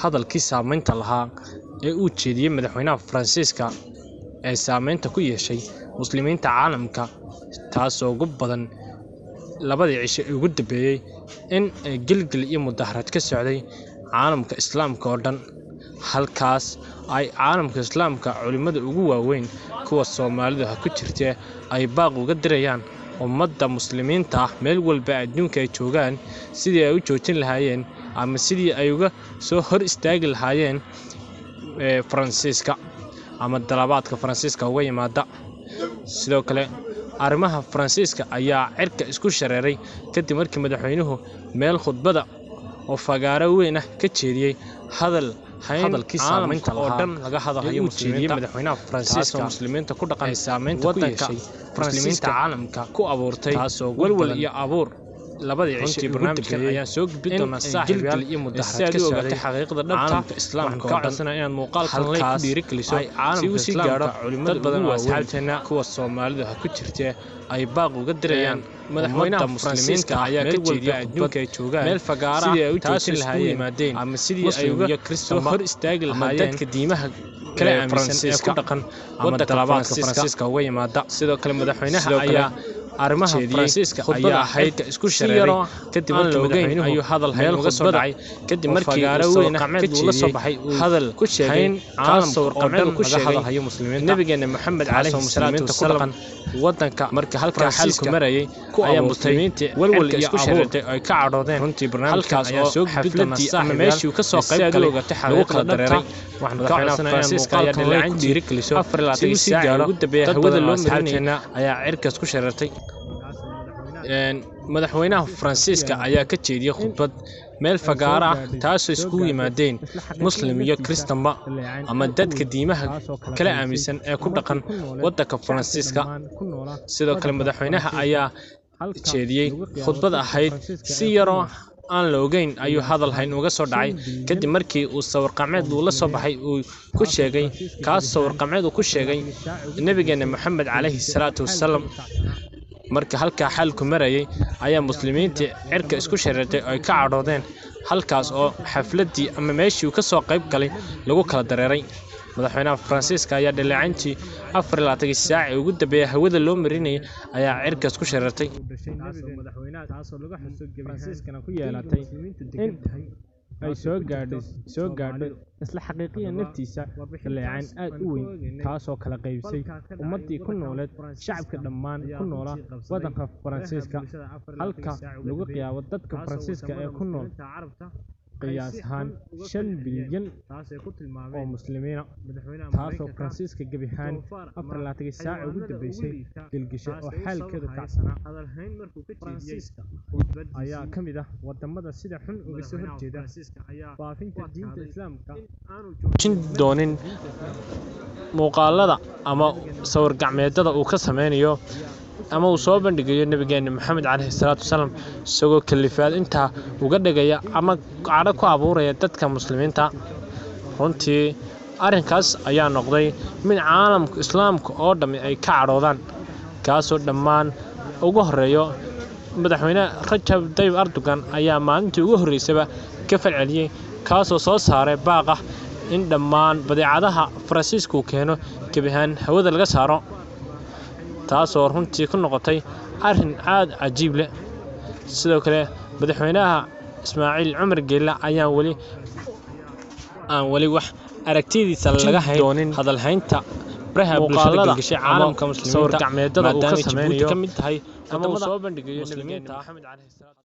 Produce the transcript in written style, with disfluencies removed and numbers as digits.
hadalkii saameynta lahaa ee uu jeediyey madaxweynaha Faransiiska ee saameynta ku yeeshay muslimiinta caalamka, taasoo ugu badan labadii cisho ee ugu dambeeyay in gilgil iyo mudaharaad ka socday caalamka Islaamka oo dhan, halkaas ay caalamka Islaamka culimada ugu waaweyn kuwa Soomaalidu ku jirtay ay baaq uga dirayaan ummadda muslimiinta ah meel walba adduunka ay joogaan sidii ay u joojin lahaayeen ama sidii ay uga soo hor istaagi lahaayeen Faransiiska ama dalabaadka Faransiiska uga yimaada. Sidoo kale arrimaha Faransiiska ayaa cirka isku shareeray kadib markii madaxweynuhu meel khudbada oo fagaaro weyn ah ka jeediyay hadalkii saameynta oo dhan laga hadlayo madaxweynaha Faransiiska muslimiinta ku dhaqan saameynta ku yeeshay muslimiinta caalamka ku abuurtay walwal iyo abuur labadii cisho barnaamijkan ayaa soo gudbin doona saaxiibayaal iyo mudaharaad ka socday xaqiiqada dhabta Islaamka oo dhan inaan muuqaalkan la dhiirigeliso si uu si gaaro culimada badan oo asxaabteena kuwa Soomaalidu ku jirtay ay baaq uga dirayaan madaxweynaha muslimiinta ayaa ka jeediyay adduunka ay joogaan meel fagaara sidii ay u joojin lahaayeen ama sidii ay uga soo hor istaagi lahaayeen dadka diimaha kala aaminsan ee ku dhaqan ama dalabaadka Faransiiska uga yimaada. Sidoo kale madaxweynaha ayaa arrimaha Faransiiska ayaa ahayd isku shareeray kadib markii madaxweynuhu ayuu hadal hayn uga soo dhacay kadib markii fagaaro weyn ka jeediyay hadal ku sheegay caalamka warqameed ku sheegay muslimiinta nabigeena Maxamed calayhi salaatu wasalaam wadanka markii halka xalku marayay ayaa muslimiinta walwal iyo isku shareertay ay ka cadhoodeen runtii barnaamijkaas ayaa soo gudbinta ama meeshii ka soo qayb galay lagu kala dareeray waxaan madaxweynaha Faransiiska ayaa dhaleecayn dhiirigeliso 24 saac ugu dambeeyay hawada loo marinay ayaa cirkaas ku shareertay. madaxweynaha Faransiiska ayaa ka jeediyay khudbad meel fagaara ah taasoo isku yimaadeen muslim iyo kristanba ama dadka diimaha kala aaminsan ee ku dhaqan wadanka Faransiiska. Sidoo kale madaxweynaha ayaa jeediyay khudbad ahayd si yaro aan la ogeyn ayuu hadal hayn uga soo dhacay kadib markii uu sawir qacmeed uu la soo baxay uu ku sheegay sawir qacmeed uu ku sheegay nabigeena Maxamed calayhi salaatu wasalaam. markii halka xalku marayay ayaa muslimiinta cirka isku shareertay ay ka cadhoodeen halkaas oo xafladii ama meeshii ka soo qayb galay lagu kala dareeray. madaxweynaha Faransiiska ayaa dhaleecayntii 24 saac ugu dambeeyay hawada loo marinay ayaa cirka isku shareertay. madaxweynaha taasoo laga xuso Faransiiskana ku yeelatay in ay soo gaadho isla xaqiiqiyan naftiisa dhaleecayn aad u weyn taasoo kala qaybisay ummadii ku nooleed shacabka dhammaan ku noolaa wadanka Faransiiska halka lagu qiyaabo dadka Faransiiska ee ku nool qiyaas ahaan 5 bilyan oo muslimiina taasoo Faransiiska gabi ahaan 24 saac ugu dambeysay gilgisho oo xaalkeedu kacsanaa. Faransiiska ayaa ka mid ah wadamada sida xun uga soo horjeeda faafinta diinta Islaamka aanu joojin doonin muuqaalada ama sawir gacmeedada uu ka sameynayo ama uu soo bandhigayo nabigeena Maxamed calayhi salaatu wasalaam isagoo kalifaad inta uga dhigaya ama cadho ku abuuraya dadka muslimiinta. runtii arrinkaas ayaa noqday mid caalamka Islaamka oo dhami ay ka cadhoodaan kaasoo dhammaan ugu horeeyo madaxweynaha Rajab Tayyip Erdogan ayaa maalintii ugu horeysay ka falceliyay kaasoo soo saaray baaq ah in dhammaan badeecadaha Faransiisku keeno gabihaan hawada laga saaro taasoo runtii ku noqotay arrin aad cajiib leh. sidoo kale madaxweynaha Ismaaciil Cumar Geelle ayaa wali wax aragtidiisa laga hayn hadal haynta baraha bulshada galgashay caalamka muslimiinta sawir gacmeedada uu ka sameynayo kamid tahay ama soo bandhigayo nabigeena Maxamed calayhi salaatu